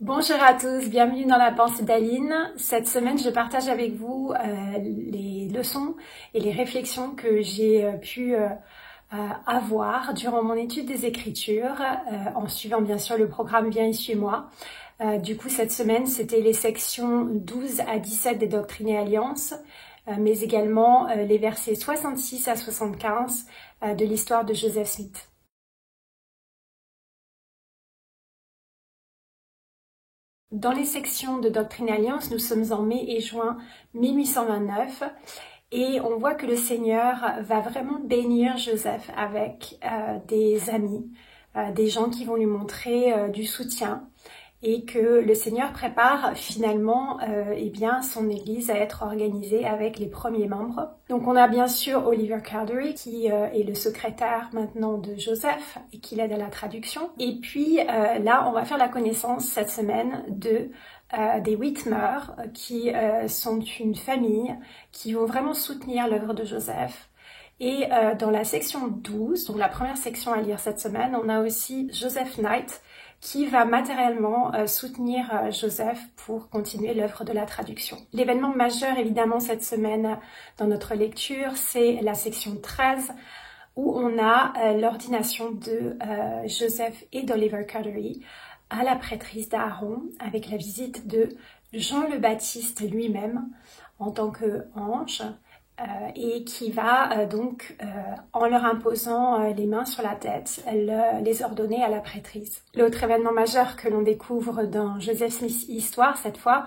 Bonjour à tous, bienvenue dans la pensée d'Aline. Cette semaine, je partage avec vous les leçons et les réflexions que j'ai pu avoir durant mon étude des Écritures, en suivant bien sûr le programme Viens et suis-moi. Du coup, cette semaine, c'était les sections 12 à 17 des Doctrines et Alliances, mais également les versets 66 à 75 de l'histoire de Joseph Smith. Dans les sections de Doctrine et Alliance, nous sommes en mai et juin 1829 et on voit que le Seigneur va vraiment bénir Joseph avec des amis, des gens qui vont lui montrer du soutien et que le Seigneur prépare finalement son église à être organisée avec les premiers membres. Donc on a bien sûr Oliver Cowdery qui est le secrétaire maintenant de Joseph et qui l'aide à la traduction. Et puis là on va faire la connaissance cette semaine des Whitmer qui sont une famille qui vont vraiment soutenir l'œuvre de Joseph. Et dans la section 12, donc la première section à lire cette semaine, on a aussi Joseph Knight qui va matériellement soutenir Joseph pour continuer l'œuvre de la traduction. L'événement majeur évidemment cette semaine dans notre lecture, c'est la section 13 où on a l'ordination de Joseph et d'Oliver Cowdery à la prêtrise d'Aaron avec la visite de Jean le Baptiste lui-même en tant qu'ange. Et qui va en leur imposant les mains sur la tête, les ordonner à la prêtrise. L'autre événement majeur que l'on découvre dans Joseph Smith Histoire, cette fois,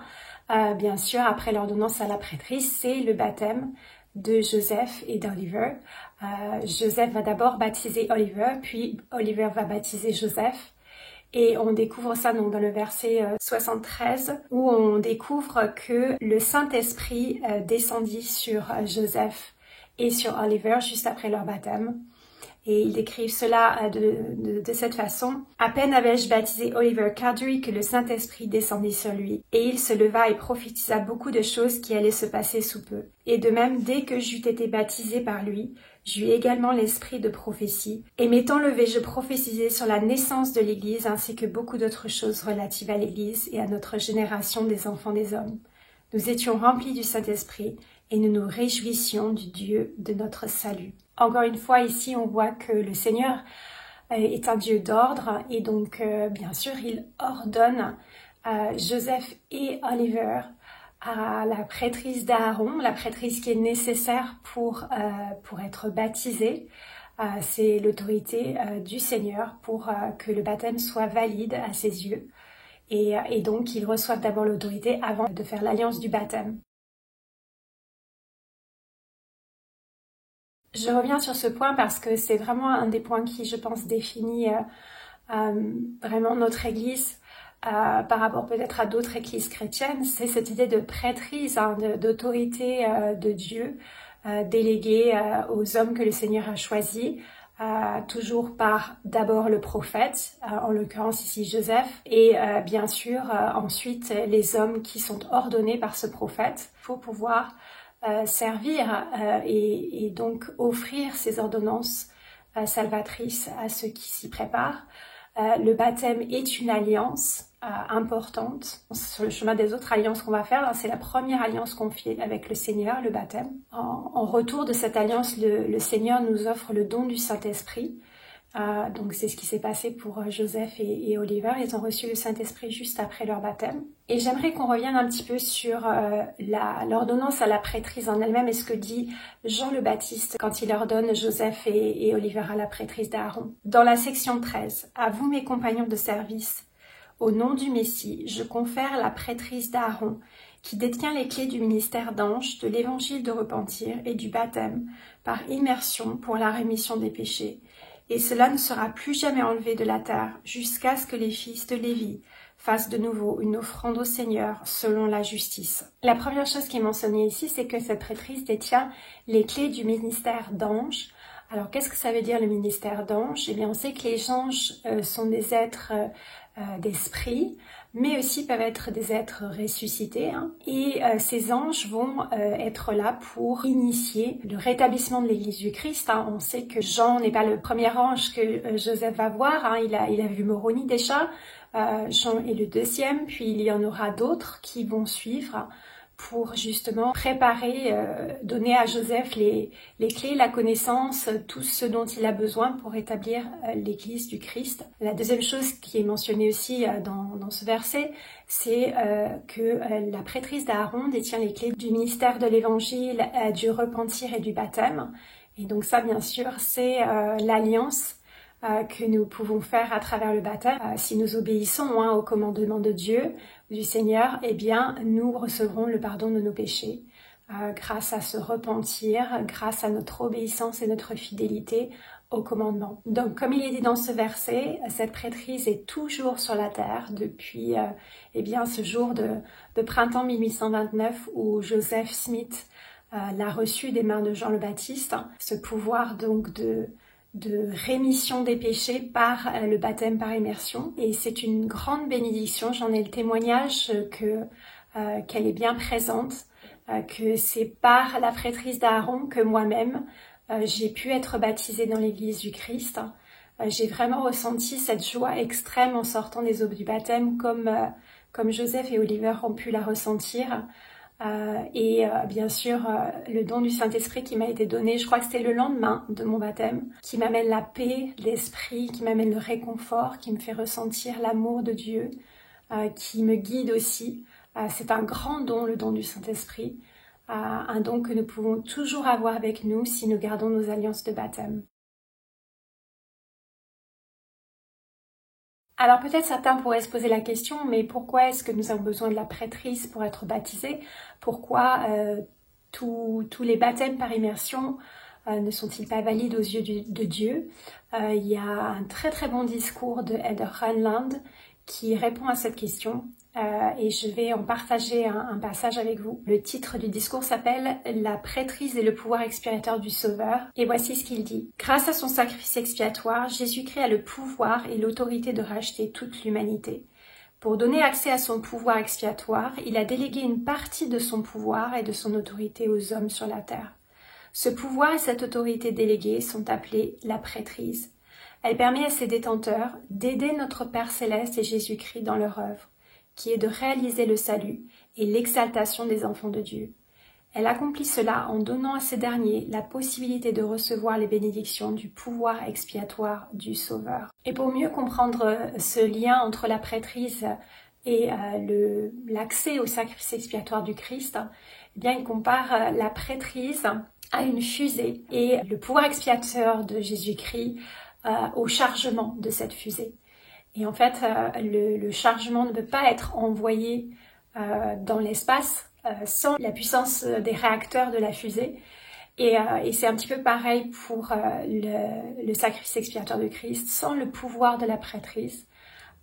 bien sûr, après l'ordonnance à la prêtrise, c'est le baptême de Joseph et d'Oliver. Joseph va d'abord baptiser Oliver, puis Oliver va baptiser Joseph. Et on découvre ça donc dans le verset 73 où on découvre que le Saint-Esprit descendit sur Joseph et sur Oliver juste après leur baptême. Et ils décrivent cela de cette façon. À peine avais-je baptisé Oliver Cowdery que le Saint-Esprit descendit sur lui. Et il se leva et prophétisa beaucoup de choses qui allaient se passer sous peu. Et de même, dès que j'eus été baptisé par lui, j'eus également l'esprit de prophétie. Et m'étant levé, je prophétisai sur la naissance de l'Église ainsi que beaucoup d'autres choses relatives à l'Église et à notre génération des enfants des hommes. Nous étions remplis du Saint-Esprit et nous nous réjouissions du Dieu de notre salut. Encore une fois, ici, on voit que le Seigneur est un Dieu d'ordre et donc, bien sûr, il ordonne Joseph et Oliver à la prêtrise d'Aaron, la prêtrise qui est nécessaire pour être baptisé. C'est l'autorité du Seigneur pour que le baptême soit valide à ses yeux. Et donc, ils reçoivent d'abord l'autorité avant de faire l'alliance du baptême. Je reviens sur ce point parce que c'est vraiment un des points qui, je pense, définit vraiment notre Église par rapport peut-être à d'autres églises chrétiennes. C'est cette idée de prêtrise, d'autorité de Dieu déléguée aux hommes que le Seigneur a choisis. Toujours par d'abord le prophète, en l'occurrence ici Joseph, et bien sûr ensuite les hommes qui sont ordonnés par ce prophète pour pouvoir servir et donc offrir ces ordonnances salvatrices à ceux qui s'y préparent. Le baptême est une alliance importante sur le chemin des autres alliances qu'on va faire. C'est la première alliance qu'on fait avec le Seigneur, le baptême. En retour de cette alliance, le Seigneur nous offre le don du Saint-Esprit. Donc c'est ce qui s'est passé pour Joseph et Oliver. Ils ont reçu le Saint-Esprit juste après leur baptême. Et j'aimerais qu'on revienne un petit peu sur l'ordonnance à la prêtrise en elle-même et ce que dit Jean le Baptiste quand il ordonne Joseph et Oliver à la prêtrise d'Aaron. Dans la section 13, « À vous mes compagnons de service, au nom du Messie, je confère la prêtrise d'Aaron, qui détient les clés du ministère d'ange, de l'évangile de repentir et du baptême, par immersion pour la rémission des péchés. Et cela ne sera plus jamais enlevé de la terre, jusqu'à ce que les fils de Lévi fassent de nouveau une offrande au Seigneur selon la justice. » La première chose qui est mentionnée ici, c'est que cette prêtrise détient les clés du ministère d'ange. Alors, qu'est-ce que ça veut dire le ministère d'ange? Eh bien, on sait que les anges sont des êtres d'esprit, mais aussi peuvent être des êtres ressuscités. Et ces anges vont être là pour initier le rétablissement de l'Église du Christ. On sait que Jean n'est pas le premier ange que Joseph va voir. Il a vu Moroni déjà. Jean est le deuxième, puis il y en aura d'autres qui vont suivre pour justement préparer, donner à Joseph les clés, la connaissance, tout ce dont il a besoin pour établir l'Église du Christ. La deuxième chose qui est mentionnée aussi dans ce verset, c'est que la prêtrise d'Aaron détient les clés du ministère de l'Évangile, du repentir et du baptême. Et donc ça, bien sûr, c'est l'alliance que nous pouvons faire à travers le baptême. Si nous obéissons au commandement de Dieu, du Seigneur, eh bien, nous recevrons le pardon de nos péchés grâce à ce repentir, grâce à notre obéissance et notre fidélité au commandement. Donc, comme il est dit dans ce verset, cette prêtrise est toujours sur la terre depuis ce jour de printemps 1829 où Joseph Smith l'a reçu des mains de Jean le Baptiste. Ce pouvoir donc de rémission des péchés par le baptême par immersion. Et c'est une grande bénédiction. J'en ai le témoignage qu'elle est bien présente, que c'est par la prêtrise d'Aaron que moi-même j'ai pu être baptisée dans l'Église du Christ. J'ai vraiment ressenti cette joie extrême en sortant des eaux du baptême comme Joseph et Oliver ont pu la ressentir. Bien sûr le don du Saint-Esprit qui m'a été donné, je crois que c'était le lendemain de mon baptême, qui m'amène la paix, l'esprit, qui m'amène le réconfort, qui me fait ressentir l'amour de Dieu, qui me guide aussi. C'est un grand don, le don du Saint-Esprit, un don que nous pouvons toujours avoir avec nous si nous gardons nos alliances de baptême. Alors peut-être certains pourraient se poser la question, mais pourquoi est-ce que nous avons besoin de la prêtrise pour être baptisés? Pourquoi tous les baptêmes par immersion ne sont-ils pas valides aux yeux de Dieu? Il y a un très très bon discours de Elder Heinlein qui répond à cette question. Et je vais en partager un passage avec vous. Le titre du discours s'appelle « La prêtrise et le pouvoir expiatoire du Sauveur ». Et voici ce qu'il dit. « Grâce à son sacrifice expiatoire, Jésus-Christ a le pouvoir et l'autorité de racheter toute l'humanité. Pour donner accès à son pouvoir expiatoire, il a délégué une partie de son pouvoir et de son autorité aux hommes sur la terre. Ce pouvoir et cette autorité déléguée sont appelés la prêtrise. Elle permet à ses détenteurs d'aider notre Père Céleste et Jésus-Christ dans leur œuvre, qui est de réaliser le salut et l'exaltation des enfants de Dieu. Elle accomplit cela en donnant à ces derniers la possibilité de recevoir les bénédictions du pouvoir expiatoire du Sauveur. Et pour mieux comprendre ce lien entre la prêtrise et l'accès au sacrifice expiatoire du Christ, eh bien, il compare la prêtrise à une fusée et le pouvoir expiateur de Jésus-Christ au chargement de cette fusée. Et en fait, le chargement ne peut pas être envoyé dans l'espace sans la puissance des réacteurs de la fusée. Et c'est un petit peu pareil pour le sacrifice expiatoire de Christ. Sans le pouvoir de la prêtrise,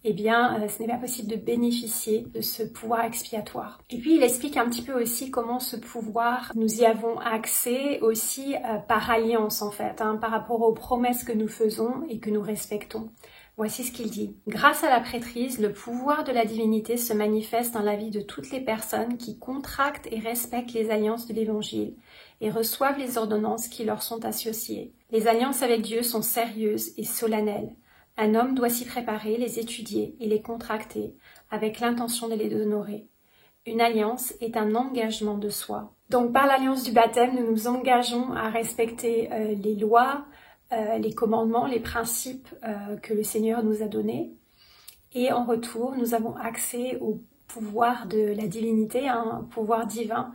eh bien, ce n'est pas possible de bénéficier de ce pouvoir expiatoire. Et puis, il explique un petit peu aussi comment ce pouvoir, nous y avons accès aussi par alliance, en fait, par rapport aux promesses que nous faisons et que nous respectons. Voici ce qu'il dit. Grâce à la prêtrise, le pouvoir de la divinité se manifeste dans la vie de toutes les personnes qui contractent et respectent les alliances de l'Évangile et reçoivent les ordonnances qui leur sont associées. Les alliances avec Dieu sont sérieuses et solennelles. Un homme doit s'y préparer, les étudier et les contracter avec l'intention de les honorer. Une alliance est un engagement de soi. Donc par l'alliance du baptême, nous nous engageons à respecter les lois, les commandements, les principes que le Seigneur nous a donnés. Et en retour, nous avons accès au pouvoir de la divinité, un pouvoir divin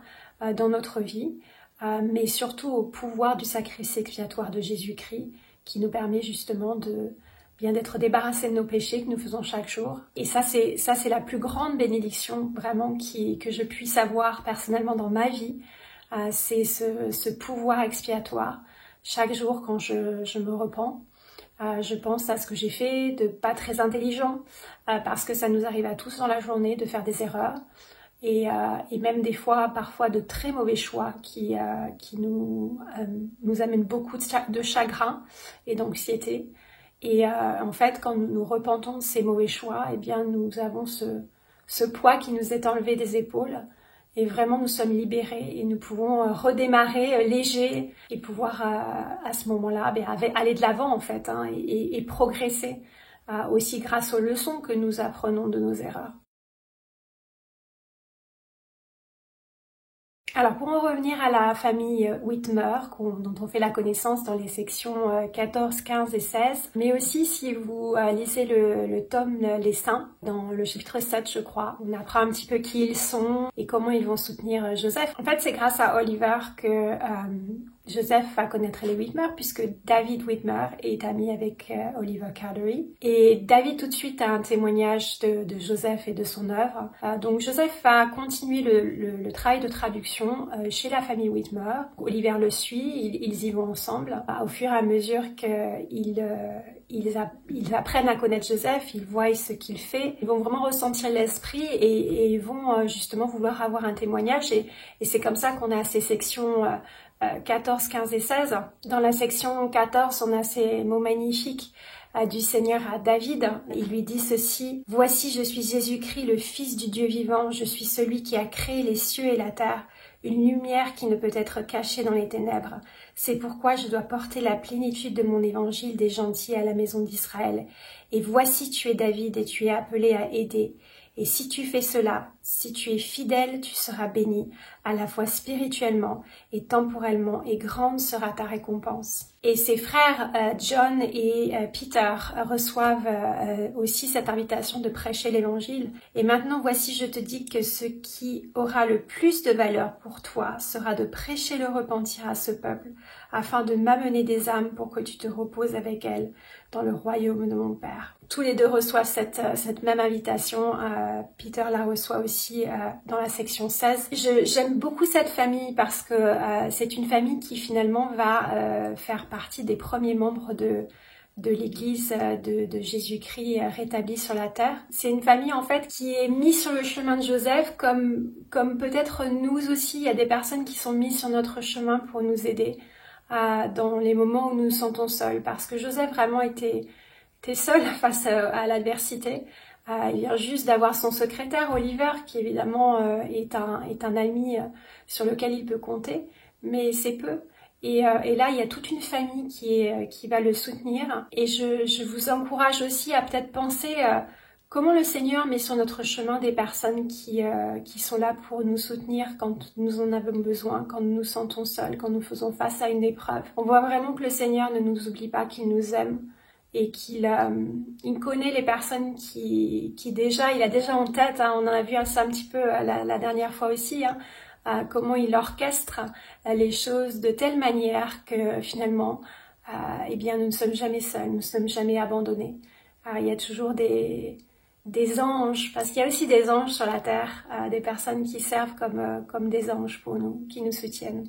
dans notre vie, mais surtout au pouvoir du sacrifice expiatoire de Jésus-Christ qui nous permet justement d'être débarrassés de nos péchés que nous faisons chaque jour. Et ça c'est la plus grande bénédiction vraiment que je puisse avoir personnellement dans ma vie. C'est ce pouvoir expiatoire. Chaque jour quand je me repens, je pense à ce que j'ai fait de pas très intelligent, parce que ça nous arrive à tous dans la journée de faire des erreurs. Et même des fois, parfois de très mauvais choix qui nous amènent beaucoup de chagrin et d'anxiété. Et en fait, quand nous nous repentons de ces mauvais choix, eh bien, nous avons ce poids qui nous est enlevé des épaules. Et vraiment, nous sommes libérés et nous pouvons redémarrer léger et pouvoir à ce moment-là aller de l'avant en fait et progresser aussi grâce aux leçons que nous apprenons de nos erreurs. Alors pour en revenir à la famille Whitmer, dont on fait la connaissance dans les sections 14, 15 et 16, mais aussi si vous lisez le tome Les Saints, dans le chapitre 7 je crois, on apprend un petit peu qui ils sont et comment ils vont soutenir Joseph. En fait c'est grâce à Oliver que Joseph va connaître les Whitmer puisque David Whitmer est ami avec Oliver Cowdery. Et David tout de suite a un témoignage de Joseph et de son œuvre. Donc Joseph va continuer le travail de traduction chez la famille Whitmer. Oliver le suit, ils y vont ensemble. Au fur et à mesure qu'ils apprennent à connaître Joseph, ils voient ce qu'il fait, ils vont vraiment ressentir l'esprit et ils vont justement vouloir avoir un témoignage. Et c'est comme ça qu'on a ces sections 14, 15 et 16. Dans la section 14, on a ces mots magnifiques du Seigneur à David. Il lui dit ceci: « Voici, je suis Jésus-Christ, le Fils du Dieu vivant. Je suis celui qui a créé les cieux et la terre, une lumière qui ne peut être cachée dans les ténèbres. C'est pourquoi je dois porter la plénitude de mon évangile des gentils à la maison d'Israël. Et voici, tu es David et tu es appelé à aider. Et si tu fais cela, si tu es fidèle, tu seras béni, à la fois spirituellement et temporellement, et grande sera ta récompense. » Et ses frères John et Peter reçoivent aussi cette invitation de prêcher l'évangile. Et maintenant, voici, je te dis que ce qui aura le plus de valeur pour toi sera de prêcher le repentir à ce peuple, afin de m'amener des âmes pour que tu te reposes avec elles dans le royaume de mon Père. Tous les deux reçoivent cette même invitation. Peter la reçoit aussi dans la section 16. J'aime beaucoup cette famille parce que c'est une famille qui finalement va faire partie des premiers membres de l'église de Jésus-Christ rétabli sur la terre. C'est une famille en fait qui est mise sur le chemin de Joseph comme peut-être nous aussi, il y a des personnes qui sont mises sur notre chemin pour nous aider dans les moments où nous nous sentons seuls, parce que Joseph vraiment était seul face à l'adversité. Il vient juste d'avoir son secrétaire Oliver, qui évidemment est un ami sur lequel il peut compter, mais c'est peu. Et là, il y a toute une famille qui va le soutenir. Et je vous encourage aussi à peut-être penser comment le Seigneur met sur notre chemin des personnes qui sont là pour nous soutenir quand nous en avons besoin, quand nous nous sentons seuls, quand nous faisons face à une épreuve. On voit vraiment que le Seigneur ne nous oublie pas, qu'il nous aime et qu'il connaît les personnes qui déjà, il a déjà en tête, hein, on en a vu ça un petit peu la dernière fois aussi, hein, comment il orchestre les choses de telle manière que finalement, eh bien, nous ne sommes jamais seuls, nous ne sommes jamais abandonnés. Il y a toujours des anges, parce qu'il y a aussi des anges sur la terre, des personnes qui servent comme des anges pour nous, qui nous soutiennent.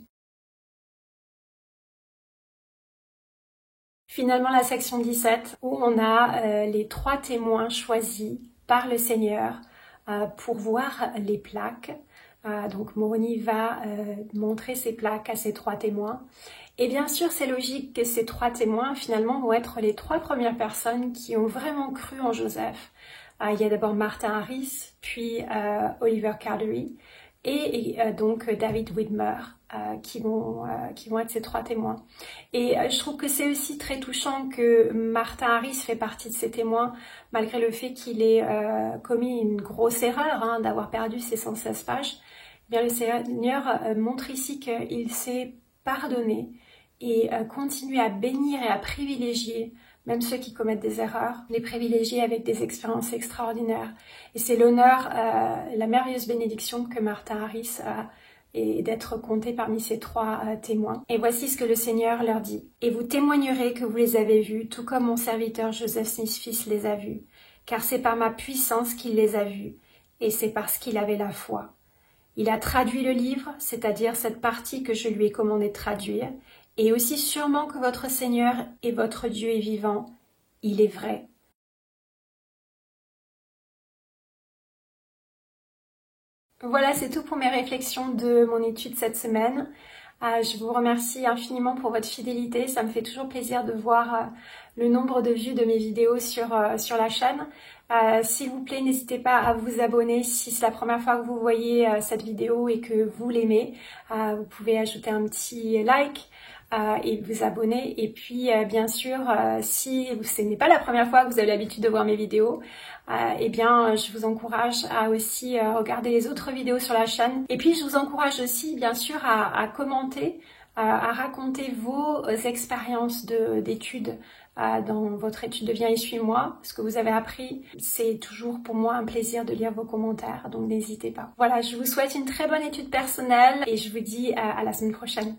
Finalement, la section 17, où on a les 3 témoins choisis par le Seigneur pour voir les plaques. Donc Moroni va montrer ses plaques à ces 3 témoins. Et bien sûr, c'est logique que ces 3 témoins, finalement, vont être les 3 premières personnes qui ont vraiment cru en Joseph. Il y a d'abord Martin Harris, puis Oliver Cowdery, et donc David Whitmer, qui vont être ces 3 témoins. Et je trouve que c'est aussi très touchant que Martin Harris fait partie de ces témoins, malgré le fait qu'il ait commis une grosse erreur, hein, d'avoir perdu ses 116 pages. Bien, le Seigneur montre ici qu'il s'est pardonné et continue à bénir et à privilégier même ceux qui commettent des erreurs, les privilégier avec des expériences extraordinaires. Et c'est l'honneur, la merveilleuse bénédiction que Martin Harris a, et d'être compté parmi ces 3 témoins. Et voici ce que le Seigneur leur dit. « Et vous témoignerez que vous les avez vus, tout comme mon serviteur Joseph Smith les a vus, car c'est par ma puissance qu'il les a vus, et c'est parce qu'il avait la foi. Il a traduit le livre, c'est-à-dire cette partie que je lui ai commandé de traduire, et aussi sûrement que votre Seigneur et votre Dieu est vivant, il est vrai. » Voilà, c'est tout pour mes réflexions de mon étude cette semaine. Je vous remercie infiniment pour votre fidélité. Ça me fait toujours plaisir de voir le nombre de vues de mes vidéos sur la chaîne. S'il vous plaît, n'hésitez pas à vous abonner si c'est la première fois que vous voyez cette vidéo et que vous l'aimez. Vous pouvez ajouter un petit like. et vous abonner. Et puis bien sûr, si ce n'est pas la première fois que vous avez l'habitude de voir mes vidéos, eh bien je vous encourage à aussi regarder les autres vidéos sur la chaîne. Et puis je vous encourage aussi bien sûr à commenter, à raconter vos expériences d'études dans votre étude de Viens et suis-moi, ce que vous avez appris. C'est toujours pour moi un plaisir de lire vos commentaires, donc n'hésitez pas. Voilà, je vous souhaite une très bonne étude personnelle et je vous dis à la semaine prochaine.